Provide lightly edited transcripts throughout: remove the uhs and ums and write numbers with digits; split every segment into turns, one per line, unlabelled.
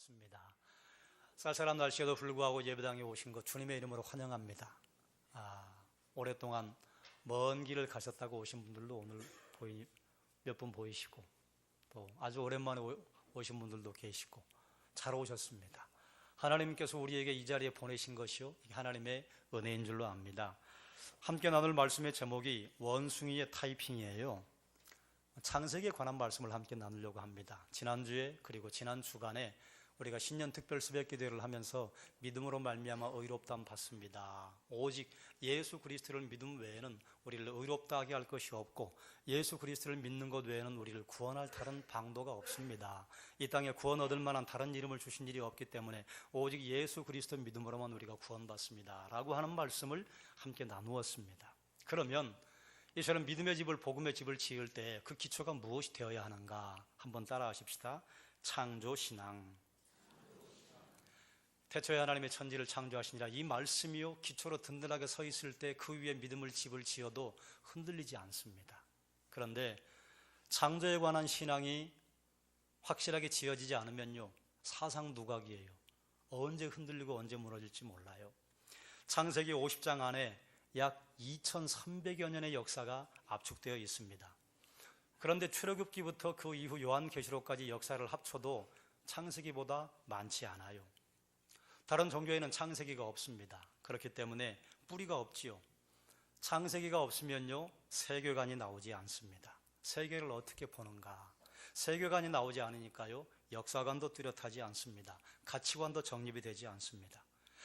반갑습니다. 쌀쌀한 날씨에도 불구하고 예배당에 오신 것 주님의 이름으로 환영합니다. 오랫동안 먼 길을 가셨다고 오신 분들도 오늘 몇 분 보이시고, 또 아주 오랜만에 오신 분들도 계시고 잘 오셨습니다. 하나님께서 우리에게 이 자리에 보내신 것이요, 하나님의 은혜인 줄로 압니다. 함께 나눌 말씀의 제목이 원숭이의 타이핑이에요. 창세기에 관한 말씀을 함께 나누려고 합니다. 지난주에 그리고 지난 주간에 우리가 신년 특별 새벽 기도를 하면서 믿음으로 말미암아 의롭다함 받습니다. 오직 예수 그리스도를 믿음 외에는 우리를 의롭다 하게 할 것이 없고, 예수 그리스도를 믿는 것 외에는 우리를 구원할 다른 방도가 없습니다. 이 땅에 구원 얻을 만한 다른 이름을 주신 일이 없기 때문에 오직 예수 그리스도 믿음으로만 우리가 구원받습니다 라고 하는 말씀을 함께 나누었습니다. 그러면 이처럼 믿음의 집을, 복음의 집을 지을 때 그 기초가 무엇이 되어야 하는가 한번 따라 하십시다. 창조신앙. 태초에 하나님의 천지를 창조하시니라, 이 말씀이요 기초로 든든하게 서 있을 때 그 위에 믿음을 집을 지어도 흔들리지 않습니다. 그런데 창조에 관한 신앙이 확실하게 지어지지 않으면요 사상 누각이에요. 언제 흔들리고 언제 무너질지 몰라요. 창세기 50장 안에 약 2300여 년의 역사가 압축되어 있습니다. 그런데 출애굽기부터 그 이후 요한계시록까지 역사를 합쳐도 창세기보다 많지 않아요. 다른 종교에는 창세기가 없습니다. 그렇기 때문에 뿌리가 없지요. 창세기가 없으면요 세계관이 나오지 않습니다. 세계를 어떻게 보는가? 세계관이 나오지 않으니까요 역사관도 뚜렷하지 않습니다. 가치관도 정립이 되지 않습니다.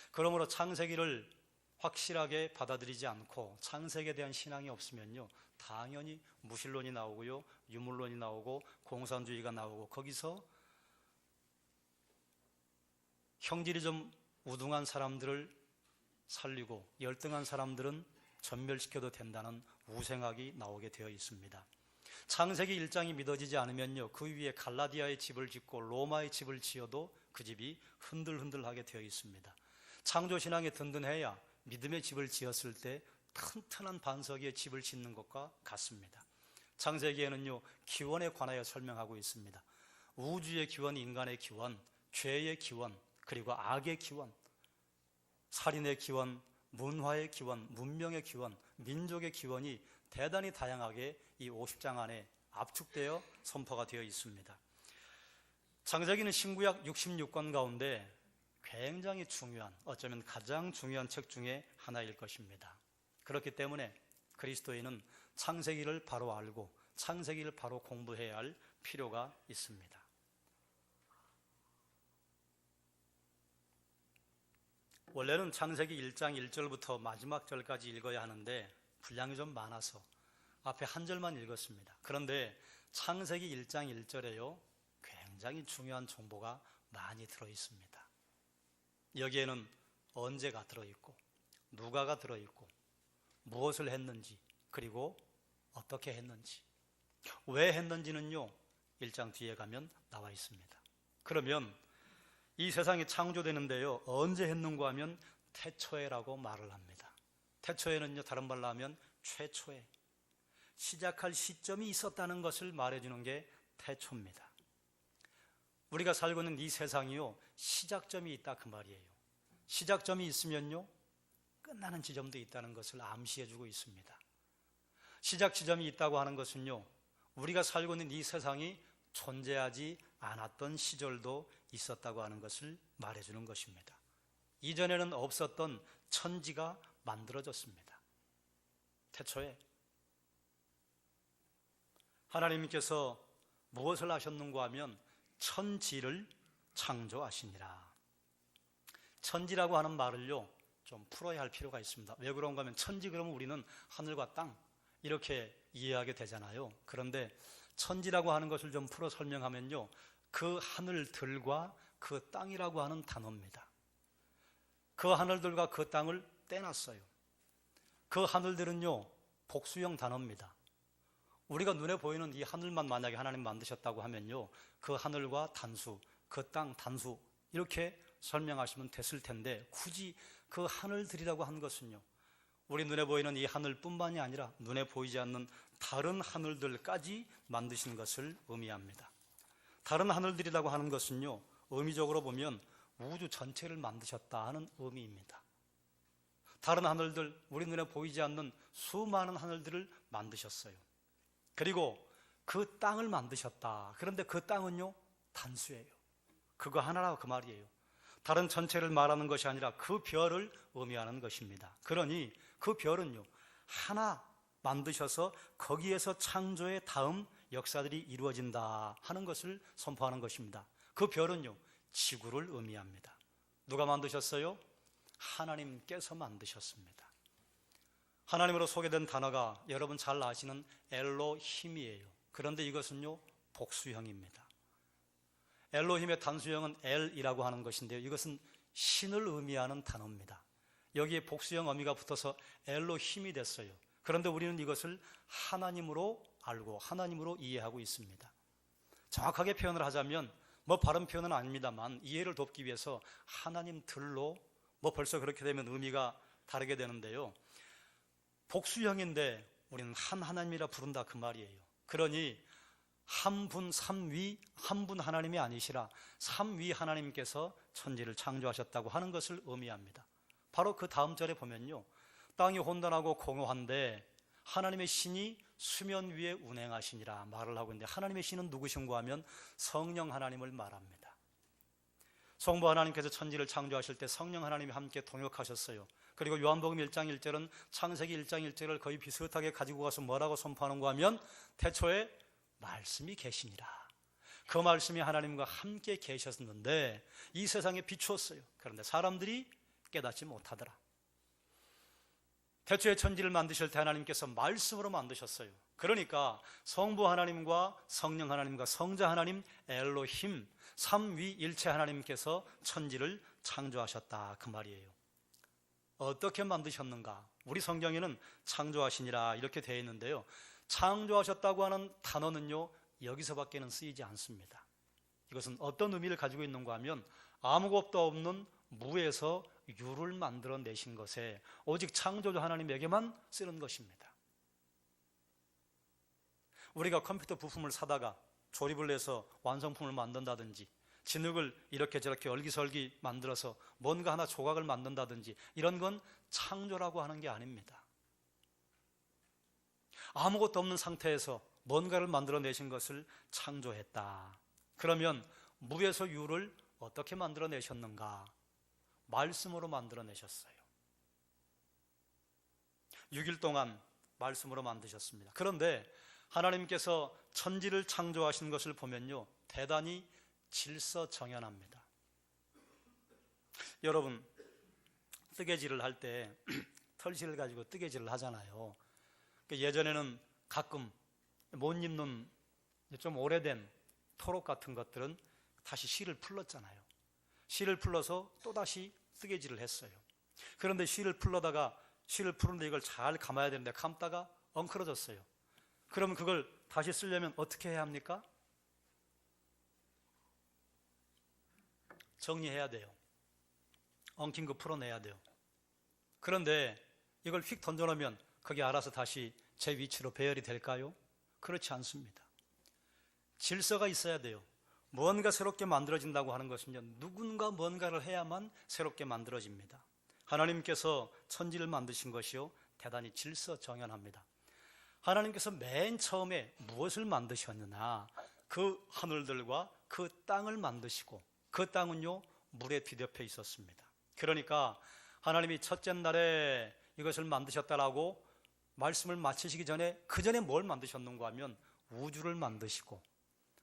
그러므로 창세기를 확실하게 받아들이지 않고 창세기에 대한 신앙이 없으면요 당연히 무신론이 나오고요, 유물론이 나오고 공산주의가 나오고, 거기서 형질이 좀 우등한 사람들을 살리고 열등한 사람들은 전멸시켜도 된다는 우생학이 나오게 되어 있습니다. 창세기 1장이 믿어지지 않으면요 그 위에 갈라디아의 집을 짓고 로마의 집을 지어도 그 집이 흔들흔들하게 되어 있습니다. 창조신앙이 든든해야 믿음의 집을 지었을 때 튼튼한 반석 위에 집을 짓는 것과 같습니다. 창세기에는요 기원에 관하여 설명하고 있습니다. 우주의 기원, 인간의 기원, 죄의 기원, 그리고 악의 기원, 살인의 기원, 문화의 기원, 문명의 기원, 민족의 기원이 대단히 다양하게 이 50장 안에 압축되어 선포가 되어 있습니다. 창세기는 신구약 66권 가운데 굉장히 중요한, 어쩌면 가장 중요한 책 중에 하나일 것입니다. 그렇기 때문에 그리스도인은 창세기를 바로 알고 창세기를 바로 공부해야 할 필요가 있습니다. 원래는 창세기 1장 1절부터 마지막 절까지 읽어야 하는데 분량이 좀 많아서 앞에 한 절만 읽었습니다. 그런데 창세기 1장 1절에요 굉장히 중요한 정보가 많이 들어있습니다. 여기에는 언제가 들어있고, 누가가 들어있고, 무엇을 했는지, 그리고 어떻게 했는지, 왜 했는지는요 1장 뒤에 가면 나와 있습니다. 그러면 이 세상이 창조되는데요 언제 했는가 하면 태초에라고 말을 합니다. 태초에는요 다른 말로 하면 최초에, 시작할 시점이 있었다는 것을 말해주는 게 태초입니다. 우리가 살고 있는 이 세상이요 시작점이 있다 그 말이에요. 시작점이 있으면요 끝나는 지점도 있다는 것을 암시해주고 있습니다. 시작 지점이 있다고 하는 것은요 우리가 살고 있는 이 세상이 존재하지 않았던 시절도 있었다고 하는 것을 말해주는 것입니다. 이전에는 없었던 천지가 만들어졌습니다. 태초에 하나님께서 무엇을 하셨는가 하면 천지를 창조하시니라. 천지라고 하는 말을요 좀 풀어야 할 필요가 있습니다. 왜 그런가 하면 천지 그러면 우리는 하늘과 땅 이렇게 이해하게 되잖아요. 그런데 천지라고 하는 것을 좀 풀어 설명하면요 그 하늘들과 그 땅이라고 하는 단어입니다. 그 하늘들과 그 땅을 떼놨어요. 그 하늘들은요 복수형 단어입니다. 우리가 눈에 보이는 이 하늘만 만약에 하나님 만드셨다고 하면요 그 하늘과 단수, 그 땅 단수 이렇게 설명하시면 됐을 텐데, 굳이 그 하늘들이라고 한 것은요 우리 눈에 보이는 이 하늘뿐만이 아니라 눈에 보이지 않는 다른 하늘들까지 만드신 것을 의미합니다. 다른 하늘들이라고 하는 것은요 의미적으로 보면 우주 전체를 만드셨다 하는 의미입니다. 다른 하늘들, 우리 눈에 보이지 않는 수많은 하늘들을 만드셨어요. 그리고 그 땅을 만드셨다. 그런데 그 땅은요, 단수예요. 그거 하나라고 그 말이에요. 다른 전체를 말하는 것이 아니라 그 별을 의미하는 것입니다. 그러니 그 별은요, 하나 만드셔서 거기에서 창조의 다음 역사들이 이루어진다 하는 것을 선포하는 것입니다. 그 별은요, 지구를 의미합니다. 누가 만드셨어요? 하나님께서 만드셨습니다. 하나님으로 소개된 단어가 여러분 잘 아시는 엘로힘이에요. 그런데 이것은요, 복수형입니다. 엘로힘의 단수형은 엘이라고 하는 것인데요, 이것은 신을 의미하는 단어입니다. 여기에 복수형 어미가 붙어서 엘로힘이 됐어요. 그런데 우리는 이것을 하나님으로 알고 하나님으로 이해하고 있습니다. 정확하게 표현을 하자면 바른 표현은 아닙니다만 이해를 돕기 위해서 하나님들로 벌써 그렇게 되면 의미가 다르게 되는데요, 복수형인데 우리는 한 하나님이라 부른다 그 말이에요. 그러니 한 분 삼위, 한 분 하나님이 아니시라 삼위 하나님께서 천지를 창조하셨다고 하는 것을 의미합니다. 바로 그 다음 절에 보면요, 땅이 혼돈하고 공허한데 하나님의 신이 수면 위에 운행하시니라 말을 하고 있는데, 하나님의 신은 누구신가 하면 성령 하나님을 말합니다. 성부 하나님께서 천지를 창조하실 때 성령 하나님이 함께 동역하셨어요. 그리고 요한복음 1장 1절은 창세기 1장 1절을 거의 비슷하게 가지고 가서 뭐라고 선포하는가 하면 태초에 말씀이 계시니라. 그 말씀이 하나님과 함께 계셨는데 이 세상에 비추었어요. 그런데 사람들이 깨닫지 못하더라. 태초에 천지를 만드실 때 하나님께서 말씀으로 만드셨어요. 그러니까 성부 하나님과 성령 하나님과 성자 하나님 엘로힘 삼위일체 하나님께서 천지를 창조하셨다 그 말이에요. 어떻게 만드셨는가? 우리 성경에는 창조하시니라 이렇게 되어 있는데요, 창조하셨다고 하는 단어는요, 여기서밖에는 쓰이지 않습니다. 이것은 어떤 의미를 가지고 있는가 하면 아무것도 없는 무에서 유를 만들어내신 것에 오직 창조주 하나님에게만 쓰는 것입니다. 우리가 컴퓨터 부품을 사다가 조립을 해서 완성품을 만든다든지 진흙을 이렇게 저렇게 얼기설기 만들어서 뭔가 하나 조각을 만든다든지 이런 건 창조라고 하는 게 아닙니다. 아무것도 없는 상태에서 뭔가를 만들어내신 것을 창조했다. 그러면 무에서 유를 어떻게 만들어내셨는가? 말씀으로 만들어내셨어요. 6일 동안 말씀으로 만드셨습니다. 그런데 하나님께서 천지를 창조하신 것을 보면요, 대단히 질서정연합니다. 여러분, 뜨개질을 할 때 털실을 가지고 뜨개질을 하잖아요. 예전에는 가끔 못 입는 좀 오래된 토록 같은 것들은 다시 실을 풀렀잖아요. 실을 풀러서 또다시 뜨개질을 했어요. 그런데 실을 풀는데 이걸 잘 감아야 되는데 감다가 엉클어졌어요. 그러면 그걸 다시 쓰려면 어떻게 해야 합니까? 정리해야 돼요. 엉킨 거 풀어내야 돼요. 그런데 이걸 휙 던져놓으면 그게 알아서 다시 제 위치로 배열이 될까요? 그렇지 않습니다. 질서가 있어야 돼요. 뭔가 새롭게 만들어진다고 하는 것은요, 누군가 뭔가를 해야만 새롭게 만들어집니다. 하나님께서 천지를 만드신 것이요, 대단히 질서정연합니다. 하나님께서 맨 처음에 무엇을 만드셨느냐? 그 하늘들과 그 땅을 만드시고 그 땅은요, 물에 뒤덮여 있었습니다. 그러니까 하나님이 첫째 날에 이것을 만드셨다라고 말씀을 마치시기 전에 그 전에 뭘 만드셨는가 하면 우주를 만드시고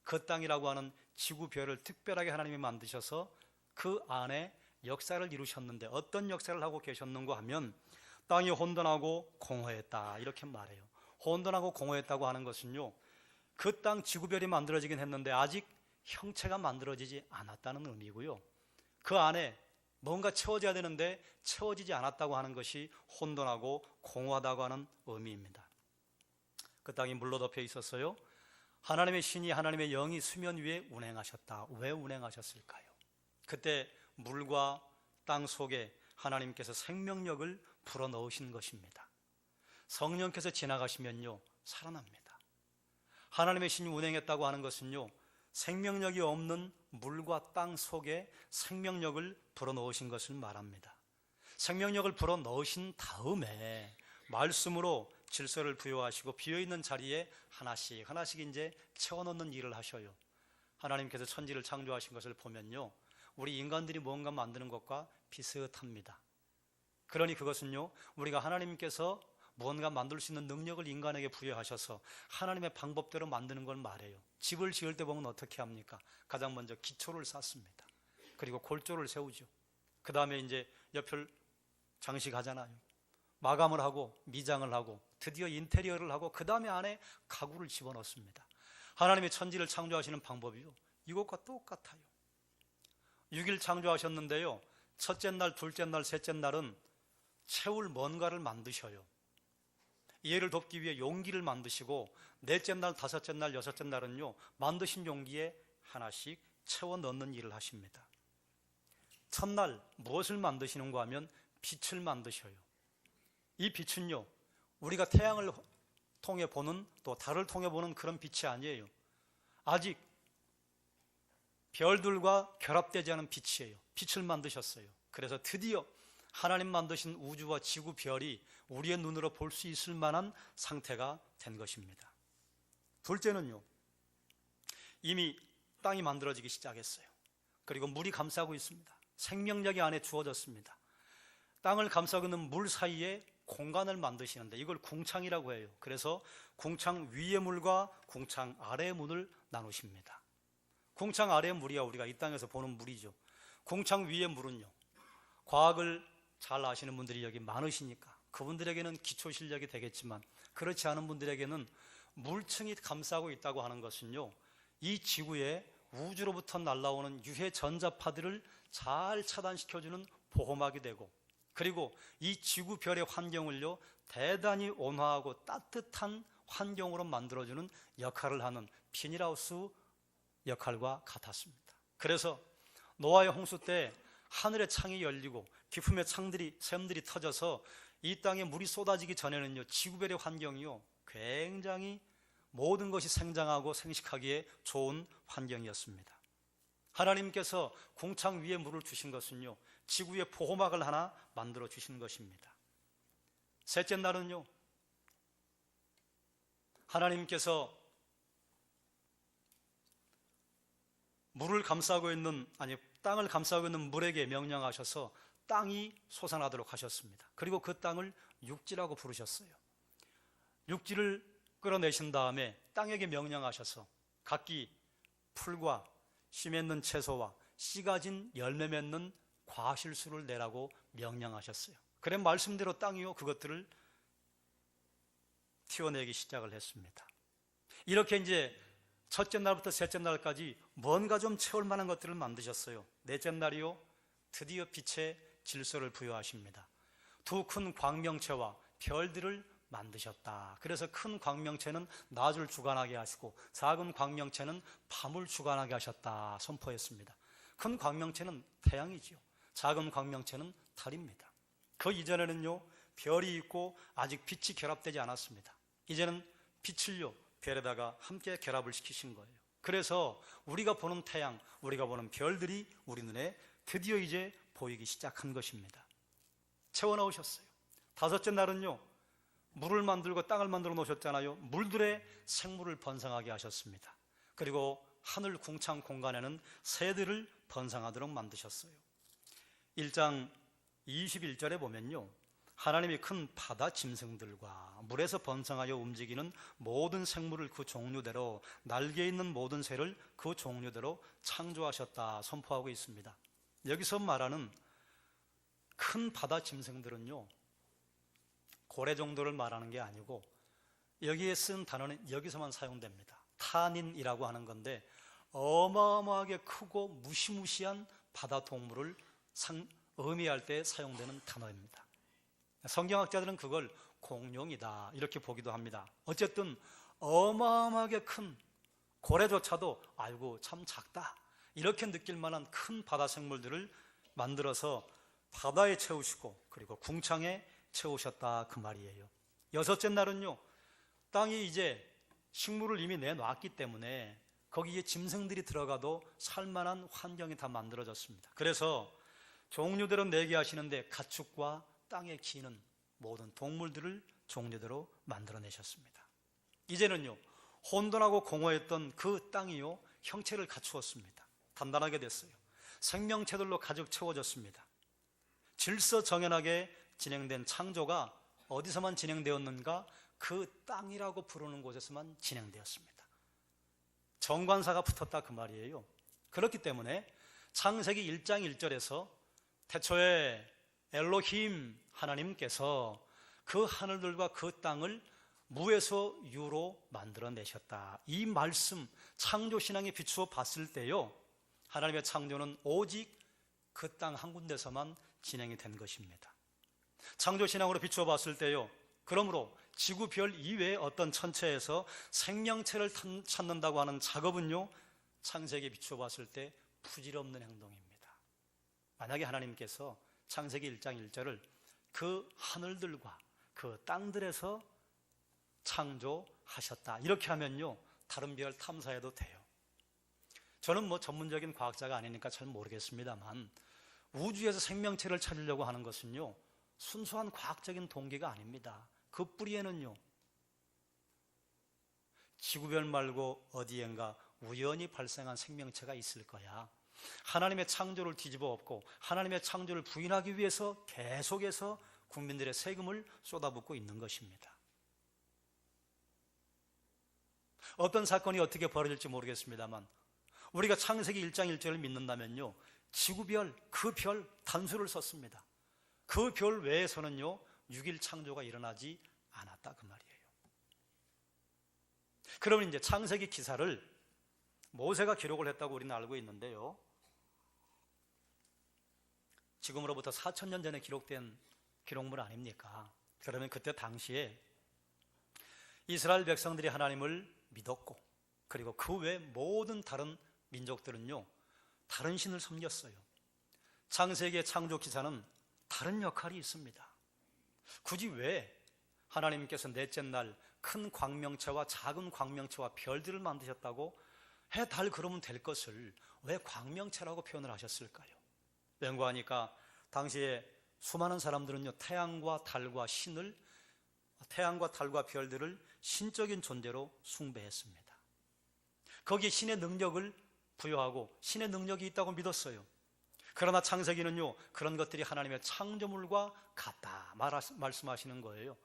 그 땅이라고 하는 지구별을 특별하게 하나님이 만드셔서 그 안에 역사를 이루셨는데 어떤 역사를 하고 계셨는가 하면 땅이 혼돈하고 공허했다 이렇게 말해요. 혼돈하고 공허했다고 하는 것은요, 그 땅 지구별이 만들어지긴 했는데 아직 형체가 만들어지지 않았다는 의미고요, 그 안에 뭔가 채워져야 되는데 채워지지 않았다고 하는 것이 혼돈하고 공허하다고 하는 의미입니다. 그 땅이 물로 덮여 있었어요. 하나님의 신이 하나님의 영이 수면 위에 운행하셨다. 왜 운행하셨을까요? 그때 물과 땅 속에 하나님께서 생명력을 불어넣으신 것입니다. 성령께서 지나가시면요, 살아납니다. 하나님의 신이 운행했다고 하는 것은요, 생명력이 없는 물과 땅 속에 생명력을 불어넣으신 것을 말합니다. 생명력을 불어넣으신 다음에 말씀으로 질서를 부여하시고 비어있는 자리에 하나씩 하나씩 이제 채워넣는 일을 하셔요. 하나님께서 천지를 창조하신 것을 보면요, 우리 인간들이 뭔가 만드는 것과 비슷합니다. 그러니 그것은요, 우리가 하나님께서 무언가 만들 수 있는 능력을 인간에게 부여하셔서 하나님의 방법대로 만드는 걸 말해요. 집을 지을 때 보면 어떻게 합니까? 가장 먼저 기초를 쌓습니다. 그리고 골조를 세우죠. 그 다음에 이제 옆을 장식하잖아요. 마감을 하고 미장을 하고 드디어 인테리어를 하고 그 다음에 안에 가구를 집어넣습니다. 하나님의 천지를 창조하시는 방법이요, 이것과 똑같아요. 6일 창조하셨는데요, 첫째 날, 둘째 날, 셋째 날은 채울 뭔가를 만드셔요. 이해를 돕기 위해 용기를 만드시고, 넷째 날, 다섯째 날, 여섯째 날은요, 만드신 용기에 하나씩 채워 넣는 일을 하십니다. 첫날 무엇을 만드시는가 하면 빛을 만드셔요. 이 빛은요, 우리가 태양을 통해 보는, 또 달을 통해 보는 그런 빛이 아니에요. 아직 별들과 결합되지 않은 빛이에요. 빛을 만드셨어요. 그래서 드디어 하나님 만드신 우주와 지구, 별이 우리의 눈으로 볼 수 있을 만한 상태가 된 것입니다. 둘째는요, 이미 땅이 만들어지기 시작했어요. 그리고 물이 감싸고 있습니다. 생명력이 안에 주어졌습니다. 땅을 감싸고 있는 물 사이에 공간을 만드시는데 이걸 궁창이라고 해요. 그래서 궁창 위의 물과 궁창 아래의 물을 나누십니다. 궁창 아래의 물이야 우리가 이 땅에서 보는 물이죠. 궁창 위의 물은요, 과학을 잘 아시는 분들이 여기 많으시니까 그분들에게는 기초 실력이 되겠지만, 그렇지 않은 분들에게는 물층이 감싸고 있다고 하는 것은요, 이 지구에 우주로부터 날아오는 유해 전자파들을 잘 차단시켜주는 보호막이 되고, 그리고 이 지구 별의 환경을요, 대단히 온화하고 따뜻한 환경으로 만들어주는 역할을 하는 비닐하우스 역할과 같았습니다. 그래서 노아의 홍수 때 하늘의 창이 열리고 깊음의 샘들이 터져서 이 땅에 물이 쏟아지기 전에는요, 지구별의 환경이요, 굉장히 모든 것이 생장하고 생식하기에 좋은 환경이었습니다. 하나님께서 궁창 위에 물을 주신 것은요, 지구의 보호막을 하나 만들어 주신 것입니다. 셋째 날은요, 하나님께서 물을 감싸고 있는, 땅을 감싸고 있는 물에게 명령하셔서 땅이 솟아나도록 하셨습니다. 그리고 그 땅을 육지라고 부르셨어요. 육지를 끌어내신 다음에 땅에게 명령하셔서 각기 풀과 씨 맺는 채소와 씨 가진 열매 맺는 과실수를 내라고 명령하셨어요. 그래 말씀대로 땅이요, 그것들을 튀어내기 시작을 했습니다. 이렇게 이제 첫째 날부터 셋째 날까지 뭔가 좀 채울 만한 것들을 만드셨어요. 넷째 날이요, 드디어 빛의 질서를 부여하십니다. 두 큰 광명체와 별들을 만드셨다. 그래서 큰 광명체는 낮을 주관하게 하시고 작은 광명체는 밤을 주관하게 하셨다 선포했습니다. 큰 광명체는 태양이지요, 작은 광명체는 달입니다. 그 이전에는요, 별이 있고 아직 빛이 결합되지 않았습니다. 이제는 빛을요, 별에다가 함께 결합을 시키신 거예요. 그래서 우리가 보는 태양, 우리가 보는 별들이 우리 눈에 드디어 이제 보이기 시작한 것입니다. 채워넣으셨어요. 다섯째 날은요, 물을 만들고 땅을 만들어 놓으셨잖아요. 물들의 생물을 번성하게 하셨습니다. 그리고 하늘 궁창 공간에는 새들을 번성하도록 만드셨어요. 1장 21절에 보면요, 하나님이 큰 바다 짐승들과 물에서 번성하여 움직이는 모든 생물을 그 종류대로, 날개 있는 모든 새를 그 종류대로 창조하셨다 선포하고 있습니다. 여기서 말하는 큰 바다 짐승들은요, 고래 정도를 말하는 게 아니고 여기에 쓴 단어는 여기서만 사용됩니다. 타닌이라고 하는 건데 어마어마하게 크고 무시무시한 바다 동물을 의미할 때 사용되는 단어입니다. 성경학자들은 그걸 공룡이다 이렇게 보기도 합니다. 어쨌든 어마어마하게 큰 고래조차도 아이고 참 작다 이렇게 느낄 만한 큰 바다 생물들을 만들어서 바다에 채우시고 그리고 궁창에 채우셨다 그 말이에요. 여섯째 날은요, 땅이 이제 식물을 이미 내놨기 때문에 거기에 짐승들이 들어가도 살만한 환경이 다 만들어졌습니다. 그래서 종류대로 내게 하시는데 가축과 땅에 기는 모든 동물들을 종류대로 만들어내셨습니다. 이제는요, 혼돈하고 공허했던 그 땅이요, 형체를 갖추었습니다. 단단하게 됐어요. 생명체들로 가득 채워졌습니다. 질서정연하게 진행된 창조가 어디서만 진행되었는가? 그 땅이라고 부르는 곳에서만 진행되었습니다. 정관사가 붙었다 그 말이에요. 그렇기 때문에 창세기 1장 1절에서 태초에 엘로힘 하나님께서 그 하늘들과 그 땅을 무에서 유로 만들어내셨다. 이 말씀, 창조신앙에 비추어 봤을 때요, 하나님의 창조는 오직 그 땅 한 군데서만 진행이 된 것입니다. 창조신앙으로 비추어 봤을 때요, 그러므로 지구별 이외의 어떤 천체에서 생명체를 찾는다고 하는 작업은요, 창세기에 비추어 봤을 때 부질없는 행동입니다. 만약에 하나님께서 창세기 1장 1절을 그 하늘들과 그 땅들에서 창조하셨다, 이렇게 하면요, 다른 별 탐사해도 돼요. 저는 전문적인 과학자가 아니니까 잘 모르겠습니다만, 우주에서 생명체를 찾으려고 하는 것은요, 순수한 과학적인 동기가 아닙니다. 그 뿌리에는요, 지구별 말고 어디엔가 우연히 발생한 생명체가 있을 거야. 하나님의 창조를 뒤집어 엎고 하나님의 창조를 부인하기 위해서 계속해서 국민들의 세금을 쏟아붓고 있는 것입니다. 어떤 사건이 어떻게 벌어질지 모르겠습니다만, 우리가 창세기 1장 1절을 믿는다면요, 지구별, 그 별 단수를 썼습니다. 그 별 외에서는요, 6일 창조가 일어나지 않았다 그 말이에요. 그러면 이제 창세기 기사를 모세가 기록을 했다고 우리는 알고 있는데요, 지금으로부터 4,000년 전에 기록된 기록물 아닙니까? 그러면 그때 당시에 이스라엘 백성들이 하나님을 믿었고, 그리고 그 외 모든 다른 민족들은요, 다른 신을 섬겼어요. 창세기의 창조 기사는 다른 역할이 있습니다. 굳이 왜 하나님께서 넷째 날 큰 광명체와 작은 광명체와 별들을 만드셨다고 해, 달 그러면 될 것을 왜 광명체라고 표현을 하셨을까요? 연구하니까 당시에 수많은 사람들은요, 태양과 달과 별들을 신적인 존재로 숭배했습니다. 거기에 신의 능력을 부여하고 신의 능력이 있다고 믿었어요. 그러나 창세기는요, 그런 것들이 하나님의 창조물과 같다 말씀하시는 거예요.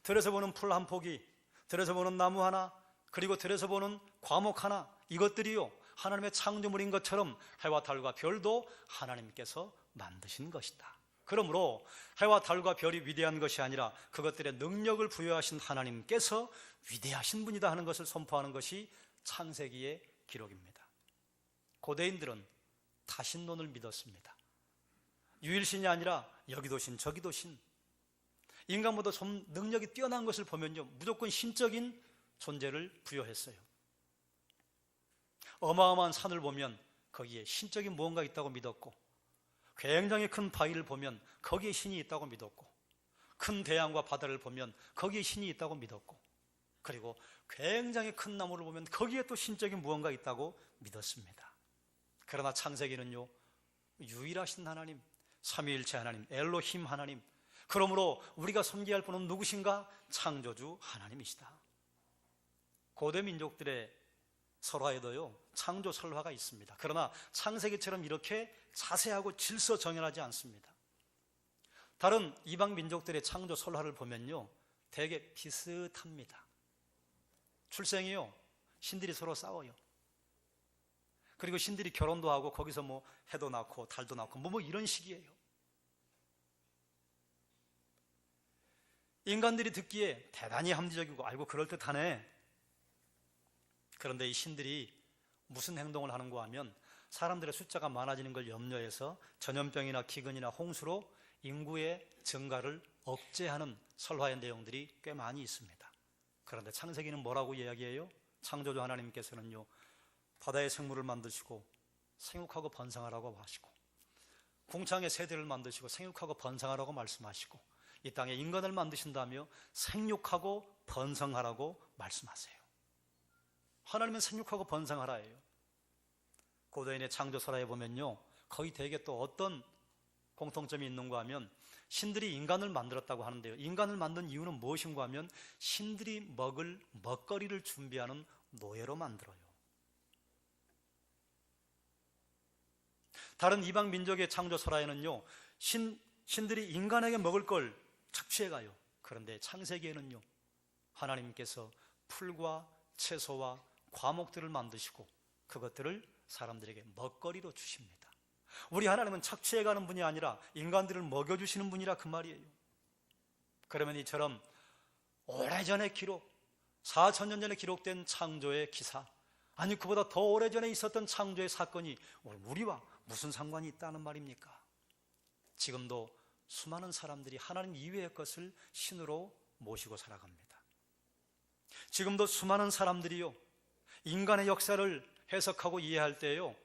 들에서 보는 풀 한 포기, 들에서 보는 나무 하나, 그리고 들에서 보는 과목 하나, 이것들이요, 하나님의 창조물인 것처럼 해와 달과 별도 하나님께서 만드신 것이다. 그러므로 해와 달과 별이 위대한 것이 아니라 그것들의 능력을 부여하신 하나님께서 위대하신 분이다 하는 것을 선포하는 것이 창세기의 기록입니다. 고대인들은 다신론을 믿었습니다. 유일신이 아니라 여기도 신 저기도 신, 인간보다 좀 능력이 뛰어난 것을 보면요, 무조건 신적인 존재를 부여했어요. 어마어마한 산을 보면 거기에 신적인 무언가 있다고 믿었고, 굉장히 큰 바위를 보면 거기에 신이 있다고 믿었고, 큰 대양과 바다를 보면 거기에 신이 있다고 믿었고, 그리고 굉장히 큰 나무를 보면 거기에 또 신적인 무언가 있다고 믿었습니다. 그러나 창세기는요, 유일하신 하나님, 삼위일체 하나님, 엘로힘 하나님, 그러므로 우리가 섬겨야 할 분은 누구신가? 창조주 하나님이시다. 고대 민족들의 설화에도요, 창조 설화가 있습니다. 그러나 창세기처럼 이렇게 자세하고 질서정연하지 않습니다. 다른 이방 민족들의 창조 설화를 보면요, 되게 비슷합니다. 출생이요, 신들이 서로 싸워요. 그리고 신들이 결혼도 하고 거기서 해도 낳고 달도 낳고 이런 식이에요. 인간들이 듣기에 대단히 합리적이고 알고 그럴듯하네. 그런데 이 신들이 무슨 행동을 하는가 하면 사람들의 숫자가 많아지는 걸 염려해서 전염병이나 기근이나 홍수로 인구의 증가를 억제하는 설화의 내용들이 꽤 많이 있습니다. 그런데 창세기는 뭐라고 이야기해요? 창조주 하나님께서는요, 바다의 생물을 만드시고 생육하고 번성하라고 하시고, 궁창의 새들을 만드시고 생육하고 번성하라고 말씀하시고, 이 땅에 인간을 만드신다며 생육하고 번성하라고 말씀하세요. 하나님은 생육하고 번성하라예요. 고대인의 창조설화에 보면요, 거의 대개 또 어떤 공통점이 있는가 하면 신들이 인간을 만들었다고 하는데요, 인간을 만든 이유는 무엇인가 하면 신들이 먹을 먹거리를 준비하는 노예로 만들어요. 다른 이방 민족의 창조설화에는요, 신들이 인간에게 먹을 걸 착취해가요. 그런데 창세기에는요, 하나님께서 풀과 채소와 과목들을 만드시고 그것들을 사람들에게 먹거리로 주십니다. 우리 하나님은 착취해가는 분이 아니라 인간들을 먹여주시는 분이라 그 말이에요. 그러면 이처럼 오래전에 4,000년 전에 기록된 창조의 기사, 아니 그보다 더 오래전에 있었던 창조의 사건이 우리와 무슨 상관이 있다는 말입니까? 지금도 수많은 사람들이 하나님 이외의 것을 신으로 모시고 살아갑니다. 지금도 수많은 사람들이요, 인간의 역사를 해석하고 이해할 때요,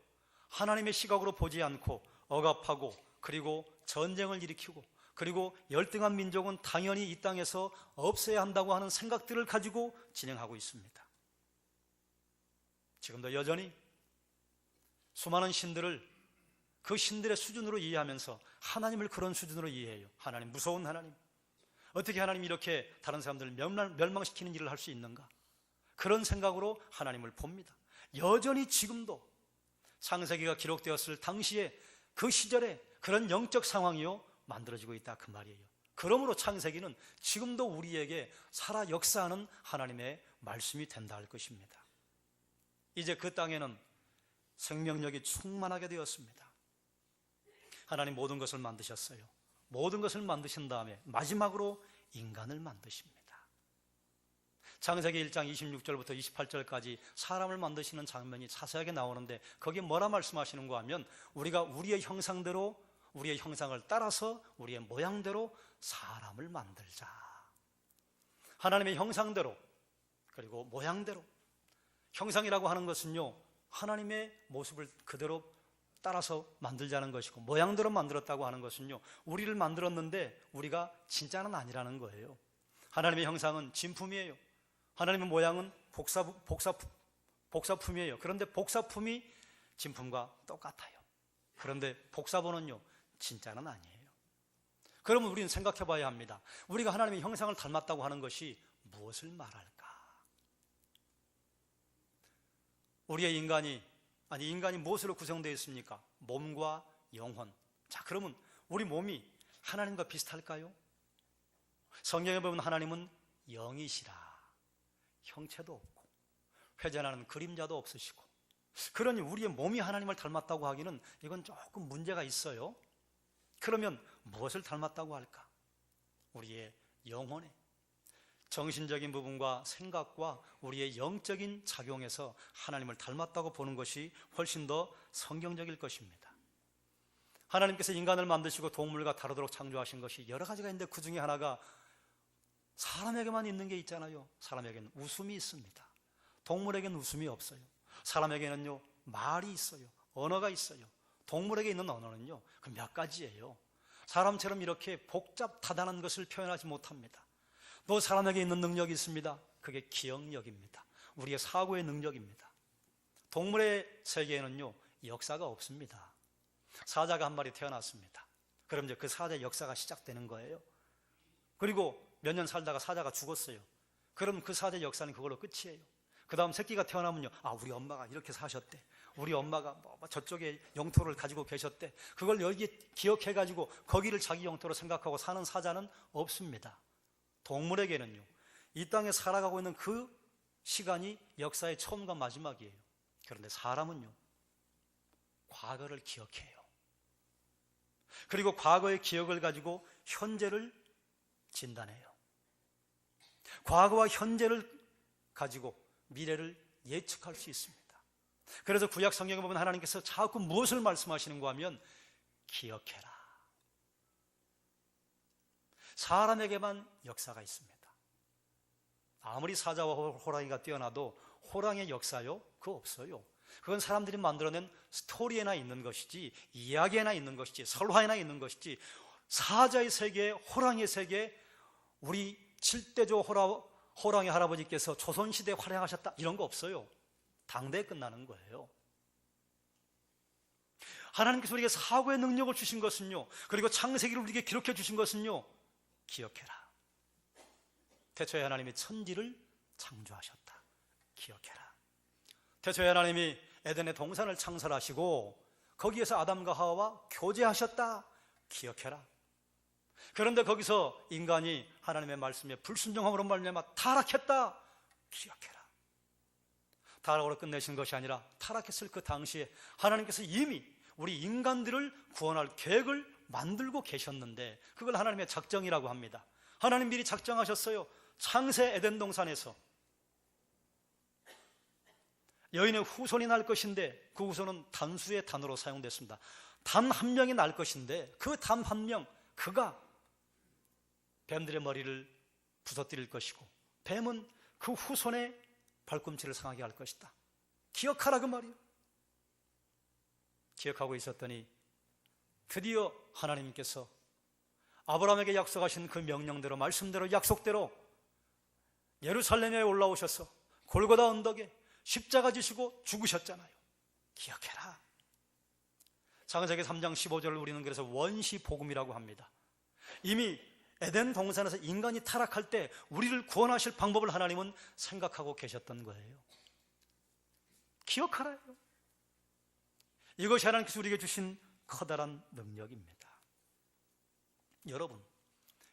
하나님의 시각으로 보지 않고 억압하고 그리고 전쟁을 일으키고 그리고 열등한 민족은 당연히 이 땅에서 없애야 한다고 하는 생각들을 가지고 진행하고 있습니다. 지금도 여전히 수많은 신들을 그 신들의 수준으로 이해하면서 하나님을 그런 수준으로 이해해요. 하나님, 무서운 하나님, 어떻게 하나님이 이렇게 다른 사람들을 멸망시키는 일을 할 수 있는가? 그런 생각으로 하나님을 봅니다. 여전히 지금도 창세기가 기록되었을 당시에 그 시절에 그런 영적 상황이요 만들어지고 있다 그 말이에요. 그러므로 창세기는 지금도 우리에게 살아 역사하는 하나님의 말씀이 된다 할 것입니다. 이제 그 땅에는 생명력이 충만하게 되었습니다. 하나님 모든 것을 만드셨어요. 모든 것을 만드신 다음에 마지막으로 인간을 만드십니다. 창세기 1장 26절부터 28절까지 사람을 만드시는 장면이 자세하게 나오는데 거기에 뭐라 말씀하시는가 하면 우리가 우리의 형상대로, 우리의 형상을 따라서 우리의 모양대로 사람을 만들자. 하나님의 형상대로 그리고 모양대로. 형상이라고 하는 것은요, 하나님의 모습을 그대로 따라서 만들자는 것이고, 모양대로 만들었다고 하는 것은요, 우리를 만들었는데 우리가 진짜는 아니라는 거예요. 하나님의 형상은 진품이에요. 하나님의 모양은 복사품이에요. 그런데 복사품이 진품과 똑같아요. 그런데 복사본은요, 진짜는 아니에요. 그러면 우리는 생각해 봐야 합니다. 우리가 하나님의 형상을 닮았다고 하는 것이 무엇을 말할까? 우리의 인간이 무엇으로 구성되어 있습니까? 몸과 영혼. 자, 그러면 우리 몸이 하나님과 비슷할까요? 성경에 보면 하나님은 영이시라. 형체도 없고 회전하는 그림자도 없으시고, 그러니 우리의 몸이 하나님을 닮았다고 하기는 이건 조금 문제가 있어요. 그러면 무엇을 닮았다고 할까? 우리의 영혼에, 정신적인 부분과 생각과 우리의 영적인 작용에서 하나님을 닮았다고 보는 것이 훨씬 더 성경적일 것입니다. 하나님께서 인간을 만드시고 동물과 다르도록 창조하신 것이 여러 가지가 있는데 그 중에 하나가 사람에게만 있는 게 있잖아요. 사람에게는 웃음이 있습니다. 동물에게는 웃음이 없어요. 사람에게는요, 말이 있어요. 언어가 있어요. 동물에게 있는 언어는요, 그 몇 가지예요. 사람처럼 이렇게 복잡다단한 것을 표현하지 못합니다. 또 사람에게 있는 능력이 있습니다. 그게 기억력입니다. 우리의 사고의 능력입니다. 동물의 세계에는요, 역사가 없습니다. 사자가 한 마리 태어났습니다. 그럼 이제 그 사자의 역사가 시작되는 거예요. 그리고 몇 년 살다가 사자가 죽었어요. 그럼 그 사자의 역사는 그걸로 끝이에요. 그 다음 새끼가 태어나면요, 우리 엄마가 이렇게 사셨대. 우리 엄마가 저쪽에 영토를 가지고 계셨대. 그걸 여기에 기억해가지고 거기를 자기 영토로 생각하고 사는 사자는 없습니다. 동물에게는요, 이 땅에 살아가고 있는 그 시간이 역사의 처음과 마지막이에요. 그런데 사람은요, 과거를 기억해요. 그리고 과거의 기억을 가지고 현재를 진단해요. 과거와 현재를 가지고 미래를 예측할 수 있습니다. 그래서 구약 성경에 보면 하나님께서 자꾸 무엇을 말씀하시는가 하면 기억해라. 사람에게만 역사가 있습니다. 아무리 사자와 호랑이가 뛰어나도 호랑이의 역사요? 그거 없어요. 그건 사람들이 만들어낸 스토리에나 있는 것이지, 이야기에나 있는 것이지, 설화에나 있는 것이지, 사자의 세계, 호랑이의 세계, 우리 7대조 호랑이 할아버지께서 조선시대에 활약하셨다 이런 거 없어요. 당대에 끝나는 거예요. 하나님께서 우리에게 사고의 능력을 주신 것은요, 그리고 창세기를 우리에게 기록해 주신 것은요, 기억해라. 태초에 하나님이 천지를 창조하셨다. 기억해라. 태초에 하나님이 에덴의 동산을 창설하시고 거기에서 아담과 하와와 교제하셨다. 기억해라. 그런데 거기서 인간이 하나님의 말씀에 불순종함으로 말미암아 타락했다. 기억해라. 타락으로 끝내신 것이 아니라 타락했을 그 당시에 하나님께서 이미 우리 인간들을 구원할 계획을 만들고 계셨는데 그걸 하나님의 작정이라고 합니다. 하나님 미리 작정하셨어요. 창세 에덴 동산에서 여인의 후손이 날 것인데 그 후손은 단수의 단어로 사용됐습니다. 단 한 명이 날 것인데 그 단 한 명, 그가 뱀들의 머리를 부서뜨릴 것이고 뱀은 그 후손의 발꿈치를 상하게 할 것이다. 기억하라 그 말이에요. 기억하고 있었더니 드디어 하나님께서 아브라함에게 약속하신 그 명령대로, 말씀대로, 약속대로 예루살렘에 올라오셔서 골고다 언덕에 십자가 지시고 죽으셨잖아요. 기억해라. 창세기 3장 15절을 우리는 그래서 원시복음이라고 합니다. 이미 에덴 동산에서 인간이 타락할 때 우리를 구원하실 방법을 하나님은 생각하고 계셨던 거예요. 기억하라요. 이것이 하나님께서 우리에게 주신 커다란 능력입니다. 여러분,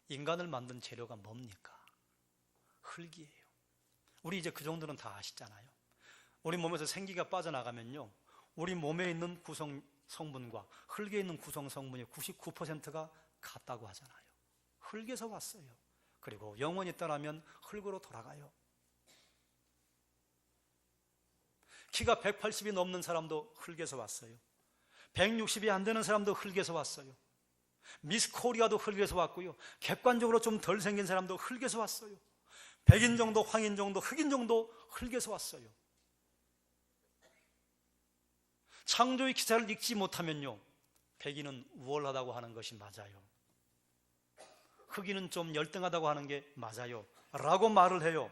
인간을 만든 재료가 뭡니까? 흙이에요. 우리 이제 그 정도는 다 아시잖아요. 우리 몸에서 생기가 빠져나가면요, 우리 몸에 있는 구성 성분과 흙에 있는 구성 성분이 99%가 같다고 하잖아요. 흙에서 왔어요. 그리고 영원히 떠나면 흙으로 돌아가요. 키가 180이 넘는 사람도 흙에서 왔어요. 160이 안 되는 사람도 흙에서 왔어요. 미스 코리아도 흙에서 왔고요. 객관적으로 좀 덜 생긴 사람도 흙에서 왔어요. 백인 정도, 황인 정도, 흑인 정도 흙에서 왔어요. 창조의 기사를 읽지 못하면요, 백인은 우월하다고 하는 것이 맞아요. 흑인은 좀 열등하다고 하는 게 맞아요 라고 말을 해요.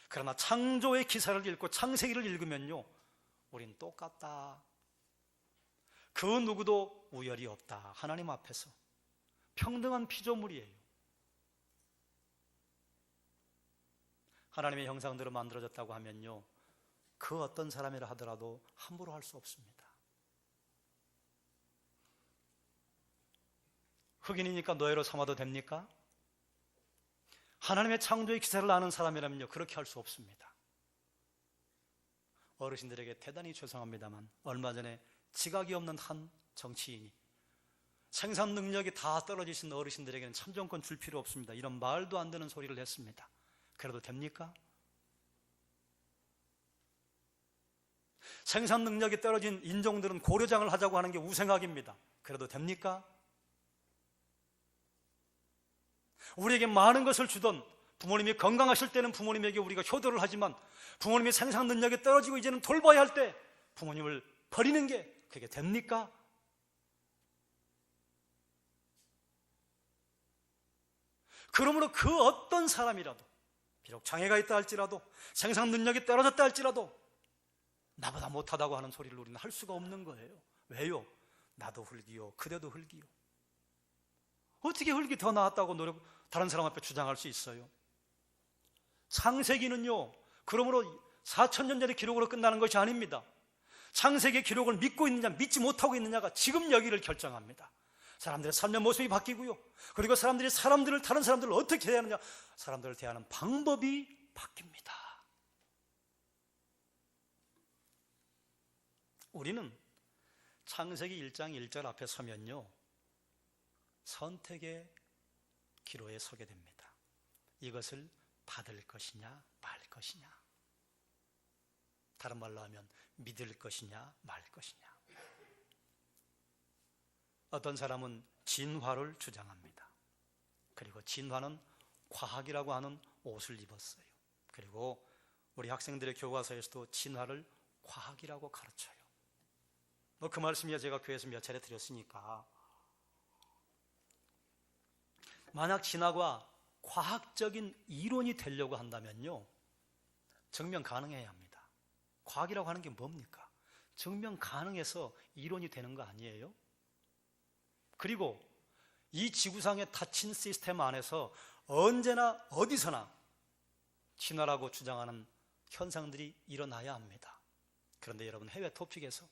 그러나 창조의 기사를 읽고 창세기를 읽으면요, 우린 똑같다. 그 누구도 우열이 없다. 하나님 앞에서 평등한 피조물이에요. 하나님의 형상대로 만들어졌다고 하면요, 그 어떤 사람이라 하더라도 함부로 할 수 없습니다. 흑인이니까 노예로 삼아도 됩니까? 하나님의 창조의 기사를 아는 사람이라면요, 그렇게 할 수 없습니다. 어르신들에게 대단히 죄송합니다만 얼마 전에 지각이 없는 한 정치인이 생산 능력이 다 떨어지신 어르신들에게는 참정권 줄 필요 없습니다, 이런 말도 안 되는 소리를 했습니다. 그래도 됩니까? 생산 능력이 떨어진 인종들은 고려장을 하자고 하는 게 우생학입니다. 그래도 됩니까? 우리에게 많은 것을 주던 부모님이 건강하실 때는 부모님에게 우리가 효도를 하지만 부모님이 생산 능력이 떨어지고 이제는 돌봐야 할 때 부모님을 버리는 게 그게 됩니까? 그러므로 그 어떤 사람이라도, 비록 장애가 있다 할지라도, 생산 능력이 떨어졌다 할지라도 나보다 못하다고 하는 소리를 우리는 할 수가 없는 거예요. 왜요? 나도 흙이요, 그대도 흙이요. 어떻게 흙이 더 나았다고 다른 사람 앞에 주장할 수 있어요? 창세기는요, 그러므로 4,000년 전의 기록으로 끝나는 것이 아닙니다. 창세기의 기록을 믿고 있느냐 믿지 못하고 있느냐가 지금 여기를 결정합니다. 사람들의 삶의 모습이 바뀌고요, 그리고 사람들이 다른 사람들을 어떻게 대하느냐, 사람들을 대하는 방법이 바뀝니다. 우리는 창세기 1장 1절 앞에 서면요, 선택의 기로에 서게 됩니다. 이것을 받을 것이냐 말 것이냐, 다른 말로 하면 믿을 것이냐 말 것이냐. 어떤 사람은 진화를 주장합니다. 그리고 진화는 과학이라고 하는 옷을 입었어요. 그리고 우리 학생들의 교과서에서도 진화를 과학이라고 가르쳐요. 그 말씀이야 제가 교회에서 몇 차례 드렸으니까. 만약 진화가 과학적인 이론이 되려고 한다면요, 증명 가능해야 합니다. 과학이라고 하는 게 뭡니까? 증명 가능해서 이론이 되는 거 아니에요? 그리고 이 지구상의 닫힌 시스템 안에서 언제나 어디서나 진화라고 주장하는 현상들이 일어나야 합니다. 그런데 여러분, 해외 토픽에서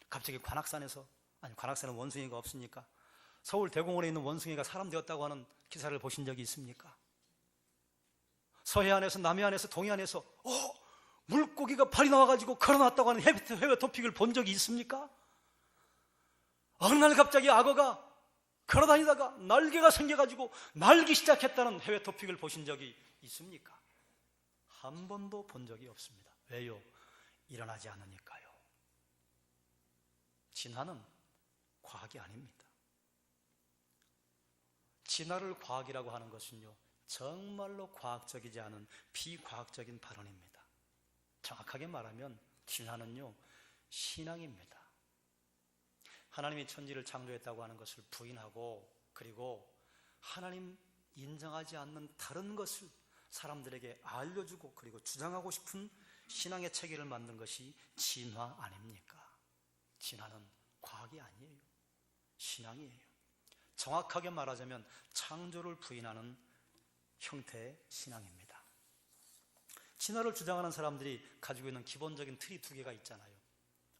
갑자기 관악산에서, 아니 관악산은 원숭이가 없으니까 서울 대공원에 있는 원숭이가 사람 되었다고 하는 기사를 보신 적이 있습니까? 서해안에서, 남해안에서, 동해안에서 물고기가 발이 나와가지고 걸어놨다고 하는 해외 토픽을 본 적이 있습니까? 어느 날 갑자기 악어가 걸어다니다가 날개가 생겨가지고 날기 시작했다는 해외 토픽을 보신 적이 있습니까? 한 번도 본 적이 없습니다. 왜요? 일어나지 않으니까요. 진화는 과학이 아닙니다. 진화를 과학이라고 하는 것은요, 정말로 과학적이지 않은 비과학적인 발언입니다. 정확하게 말하면 진화는요, 신앙입니다. 하나님이 천지를 창조했다고 하는 것을 부인하고, 그리고 하나님 인정하지 않는 다른 것을 사람들에게 알려주고, 그리고 주장하고 싶은 신앙의 체계를 만든 것이 진화 아닙니까? 진화는 과학이 아니에요. 신앙이에요. 정확하게 말하자면 창조를 부인하는 형태의 신앙입니다. 진화를 주장하는 사람들이 가지고 있는 기본적인 틀이 두 개가 있잖아요.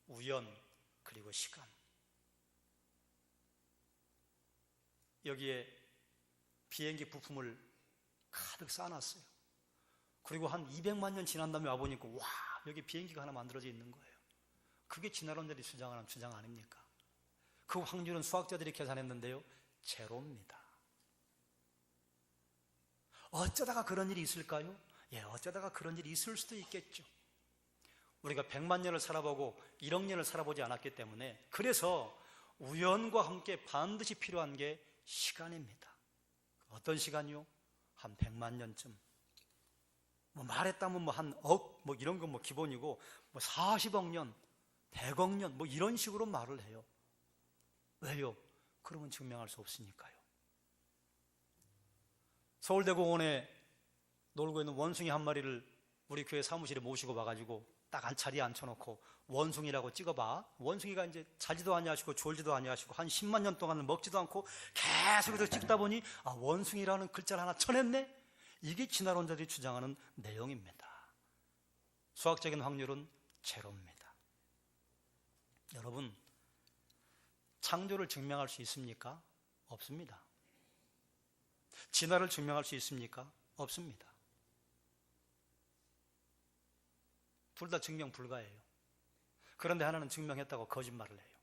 우연, 그리고 시간. 여기에 비행기 부품을 가득 쌓아놨어요. 그리고 한 200만 년 지난 다음에 와보니까 와, 여기 비행기가 하나 만들어져 있는 거예요. 그게 진화론자들이 주장하는 주장 아닙니까? 그 확률은 수학자들이 계산했는데요, 제로입니다. 어쩌다가 그런 일이 있을까요? 예, 어쩌다가 그런 일이 있을 수도 있겠죠. 우리가 100만 년을 살아보고 1억 년을 살아보지 않았기 때문에, 그래서 우연과 함께 반드시 필요한 게 시간입니다. 어떤 시간이요? 한 100만 년쯤. 말했다면 한 억, 이런 건 기본이고, 40억 년, 100억 년, 이런 식으로 말을 해요. 왜요? 그러면 증명할 수 없으니까요. 서울대공원에 놀고 있는 원숭이 한 마리를 우리 교회 사무실에 모시고 와가지고 딱 자리에 앉혀놓고 원숭이라고 찍어봐. 원숭이가 이제 자지도 아니하시고 졸지도 아니하시고 한 10만 년 동안은 먹지도 않고 계속해서 찍다 보니 원숭이라는 글자를 하나 쳐냈네? 이게 진화론자들이 주장하는 내용입니다. 수학적인 확률은 제로입니다. 여러분, 창조를 증명할 수 있습니까? 없습니다. 진화를 증명할 수 있습니까? 없습니다. 둘 다 증명 불가해요. 그런데 하나는 증명했다고 거짓말을 해요.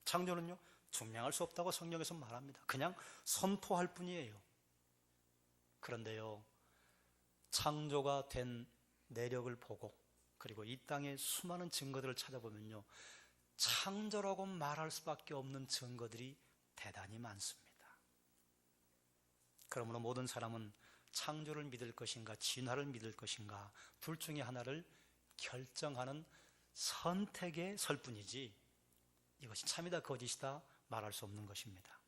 창조는요, 증명할 수 없다고 성경에서 말합니다. 그냥 선포할 뿐이에요. 그런데요, 창조가 된 내력을 보고, 그리고 이 땅의 수많은 증거들을 찾아보면요, 창조라고 말할 수밖에 없는 증거들이 대단히 많습니다. 그러므로 모든 사람은 창조를 믿을 것인가, 진화를 믿을 것인가, 둘 중에 하나를 결정하는 선택에 설 뿐이지, 이것이 참이다 거짓이다 말할 수 없는 것입니다.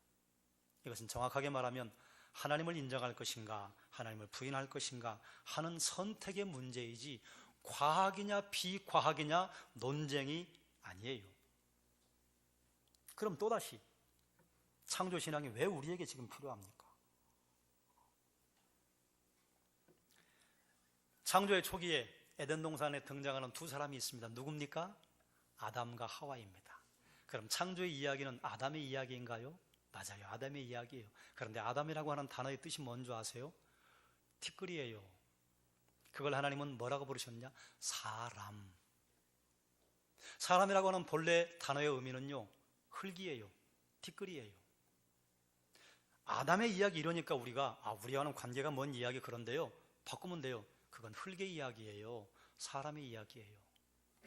이것은 정확하게 말하면 하나님을 인정할 것인가, 하나님을 부인할 것인가 하는 선택의 문제이지, 과학이냐 비과학이냐 논쟁이 아니에요. 그럼 또다시 창조신앙이 왜 우리에게 지금 필요합니까? 창조의 초기에 에덴 동산에 등장하는 두 사람이 있습니다. 누굽니까? 아담과 하와입니다. 그럼 창조의 이야기는 아담의 이야기인가요? 맞아요, 아담의 이야기예요. 그런데 아담이라고 하는 단어의 뜻이 뭔지 아세요? 티끌이에요. 그걸 하나님은 뭐라고 부르셨냐? 사람. 사람이라고 하는 본래 단어의 의미는요, 흙이에요. 티끌이에요. 아담의 이야기 이러니까 우리와는 관계가 뭔 이야기, 그런데요, 바꾸면 돼요. 그건 흙의 이야기예요. 사람의 이야기예요.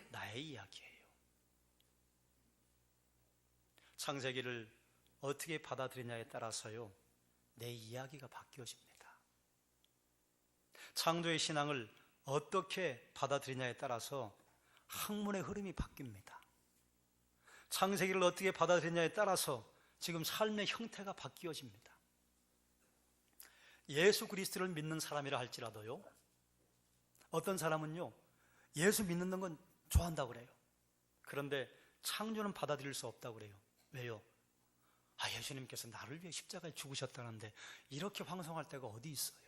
나의 이야기예요. 창세기를 어떻게 받아들이냐에 따라서요, 내 이야기가 바뀌어집니다. 창조의 신앙을 어떻게 받아들이냐에 따라서 학문의 흐름이 바뀝니다. 창세기를 어떻게 받아들이냐에 따라서 지금 삶의 형태가 바뀌어집니다. 예수 그리스도를 믿는 사람이라 할지라도요, 어떤 사람은요, 예수 믿는 건 좋아한다고 그래요. 그런데 창조는 받아들일 수 없다고 그래요. 왜요? 예수님께서 나를 위해 십자가에 죽으셨다는데 이렇게 황송할 때가 어디 있어요?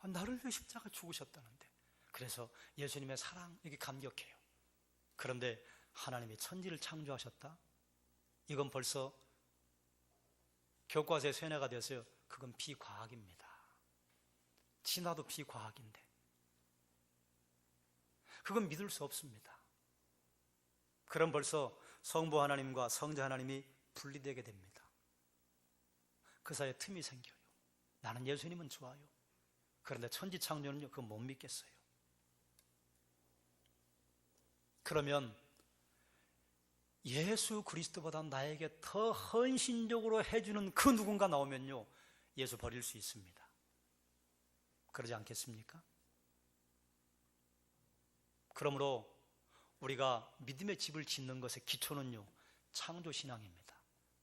나를 위해 십자가에 죽으셨다는데. 그래서 예수님의 사랑, 이게 감격해요. 그런데 하나님이 천지를 창조하셨다? 이건 벌써 교과서에 세뇌가 되었어요. 그건 비과학입니다. 진화도 비과학인데 그건 믿을 수 없습니다. 그럼 벌써 성부 하나님과 성자 하나님이 분리되게 됩니다. 그 사이에 틈이 생겨요. 나는 예수님은 좋아요. 그런데 천지 창조는요, 그건 못 믿겠어요. 그러면 예수 그리스도보다 나에게 더 헌신적으로 해주는 그 누군가 나오면요, 예수 버릴 수 있습니다. 그러지 않겠습니까? 그러므로 우리가 믿음의 집을 짓는 것의 기초는요, 창조신앙입니다.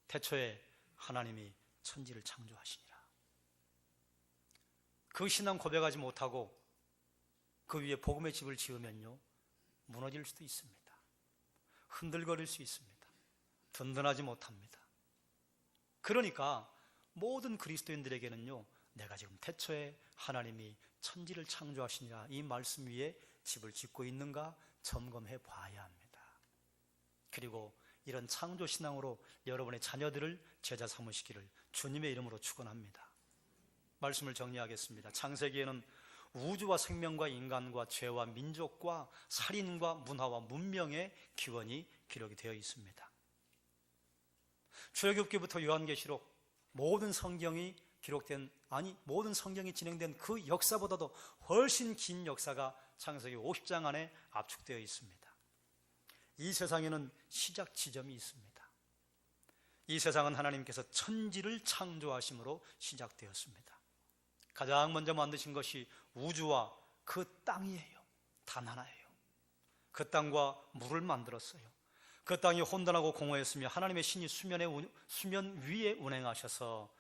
태초에 하나님이 천지를 창조하시니라. 그 신앙 고백하지 못하고 그 위에 복음의 집을 지으면요, 무너질 수도 있습니다. 흔들거릴 수 있습니다. 든든하지 못합니다. 그러니까 모든 그리스도인들에게는요, 내가 지금 태초에 하나님이 천지를 창조하시니라 이 말씀 위에 집을 짓고 있는가 점검해 봐야 합니다. 그리고 이런 창조신앙으로 여러분의 자녀들을 제자 삼으시기를 주님의 이름으로 축원합니다. 말씀을 정리하겠습니다. 창세기에는 우주와 생명과 인간과 죄와 민족과 살인과 문화와 문명의 기원이 기록이 되어 있습니다. 출애굽기부터 요한계시록 모든 성경이 기록된, 모든 성경이 진행된 그 역사보다도 훨씬 긴 역사가 창세기 50장 안에 압축되어 있습니다. 이 세상에는 시작 지점이 있습니다. 이 세상은 하나님께서 천지를 창조하심으로 시작되었습니다. 가장 먼저 만드신 것이 우주와 그 땅이에요. 단 하나예요. 그 땅과 물을 만들었어요. 그 땅이 혼돈하고 공허했으며 하나님의 신이 수면 위에 운행하셔서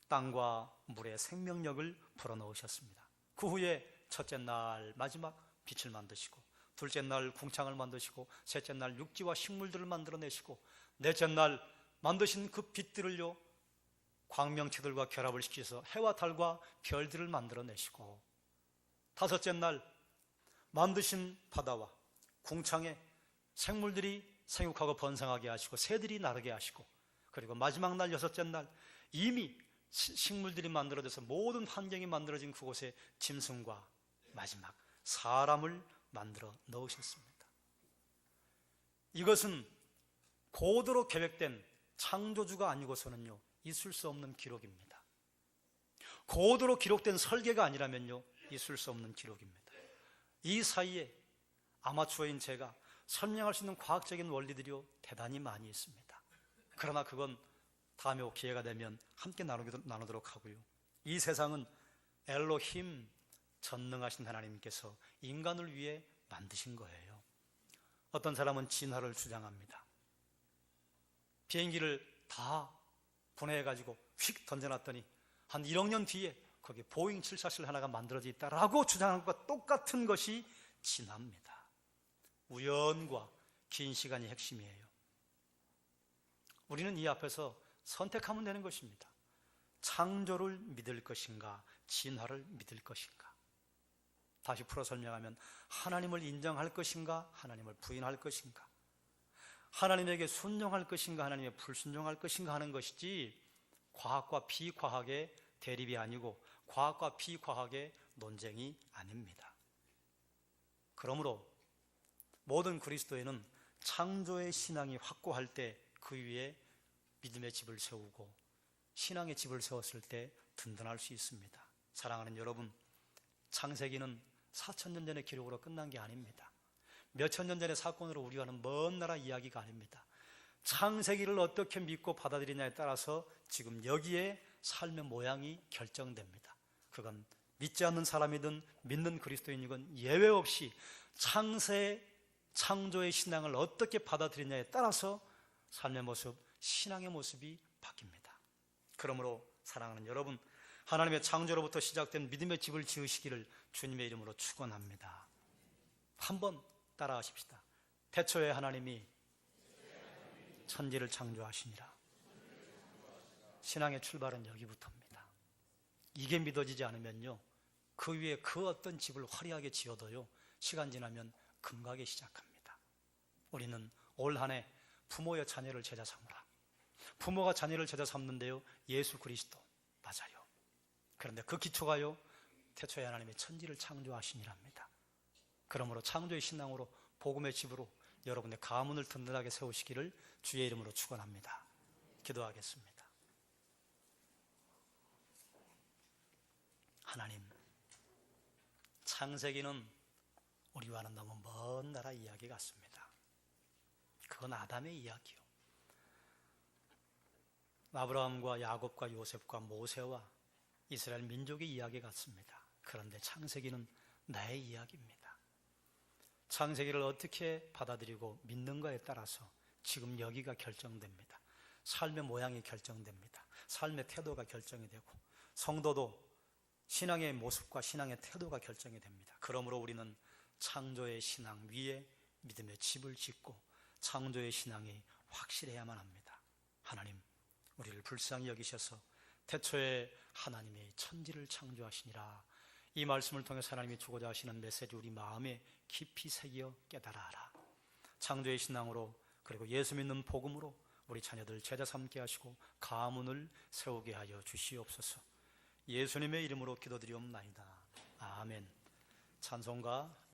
땅과 물에 생명력을 불어넣으셨습니다. 그 후에 첫째 날 마지막 빛을 만드시고, 둘째 날 궁창을 만드시고, 셋째 날 육지와 식물들을 만들어내시고, 넷째 날 만드신 그 빛들을요, 광명체들과 결합을 시켜서 해와 달과 별들을 만들어내시고, 다섯째 날 만드신 바다와 궁창에 생물들이 생육하고 번성하게 하시고 새들이 나르게 하시고, 그리고 마지막 날 여섯째 날 이미 식물들이 만들어져서 모든 환경이 만들어진 그곳에 짐승과 마지막 사람을 만들어 넣으셨습니다. 이것은 고도로 계획된 창조주가 아니고서는요, 있을 수 없는 기록입니다. 고도로 기록된 설계가 아니라면요, 있을 수 없는 기록입니다. 이 사이에 아마추어인 제가 설명할 수 있는 과학적인 원리들이 대단히 많이 있습니다. 그러나 그건 다음에 기회가 되면 함께 나누도록 하고요. 이 세상은 엘로힘, 전능하신 하나님께서 인간을 위해 만드신 거예요. 어떤 사람은 진화를 주장합니다. 비행기를 다 분해해가지고 휙 던져놨더니 한 1억 년 뒤에 거기에 보잉 747 하나가 만들어져 있다라고 주장한 것과 똑같은 것이 진화입니다. 우연과 긴 시간이 핵심이에요. 우리는 이 앞에서 선택하면 되는 것입니다. 창조를 믿을 것인가, 진화를 믿을 것인가. 다시 풀어 설명하면 하나님을 인정할 것인가, 하나님을 부인할 것인가, 하나님에게 순종할 것인가, 하나님에 불순종할 것인가 하는 것이지, 과학과 비과학의 대립이 아니고 과학과 비과학의 논쟁이 아닙니다. 그러므로 모든 그리스도인은 창조의 신앙이 확고할 때 그 위에 믿음의 집을 세우고 신앙의 집을 세웠을 때 든든할 수 있습니다. 사랑하는 여러분, 창세기는 4,000년 전의 기록으로 끝난 게 아닙니다. 몇천 년 전의 사건으로 우리가 하는 먼 나라 이야기가 아닙니다. 창세기를 어떻게 믿고 받아들이냐에 따라서 지금 여기에 삶의 모양이 결정됩니다. 그건 믿지 않는 사람이든 믿는 그리스도인이건 예외 없이 창조의 신앙을 어떻게 받아들이냐에 따라서 삶의 모습, 신앙의 모습이 바뀝니다. 그러므로 사랑하는 여러분, 하나님의 창조로부터 시작된 믿음의 집을 지으시기를 주님의 이름으로 축원합니다. 한번 따라하십시다. 태초에 하나님이 천지를 창조하시니라. 신앙의 출발은 여기부터입니다. 이게 믿어지지 않으면요, 그 위에 그 어떤 집을 화려하게 지어도요, 시간 지나면 금가기 시작합니다. 우리는 올 한 해 부모의 자녀를 제자 삼으라. 부모가 자녀를 제자 삼는데요, 예수 그리스도 맞아요. 그런데 그 기초가요, 태초에 하나님이 천지를 창조하시니랍니다. 그러므로 창조의 신앙으로 복음의 집으로 여러분의 가문을 든든하게 세우시기를 주의 이름으로 축원합니다. 기도하겠습니다. 하나님, 창세기는 우리와는 너무 먼 나라 이야기 같습니다. 그건 아담의 이야기요. 아브라함과 야곱과 요셉과 모세와 이스라엘 민족의 이야기 같습니다. 그런데 창세기는 나의 이야기입니다. 창세기를 어떻게 받아들이고 믿는가에 따라서 지금 여기가 결정됩니다. 삶의 모양이 결정됩니다. 삶의 태도가 결정이 되고, 성도도 신앙의 모습과 신앙의 태도가 결정이 됩니다. 그러므로 우리는 창조의 신앙 위에 믿음의 집을 짓고 창조의 신앙이 확실해야만 합니다. 하나님, 우리를 불쌍히 여기셔서 태초에 하나님이 천지를 창조하시니라, 이 말씀을 통해 하나님이 주고자 하시는 메시지 우리 마음에 깊이 새겨 깨달아라. 창조의 신앙으로, 그리고 예수 믿는 복음으로 우리 자녀들 제자 삼게 하시고 가문을 세우게 하여 주시옵소서. 예수님의 이름으로 기도드리옵나이다. 아멘. 찬송가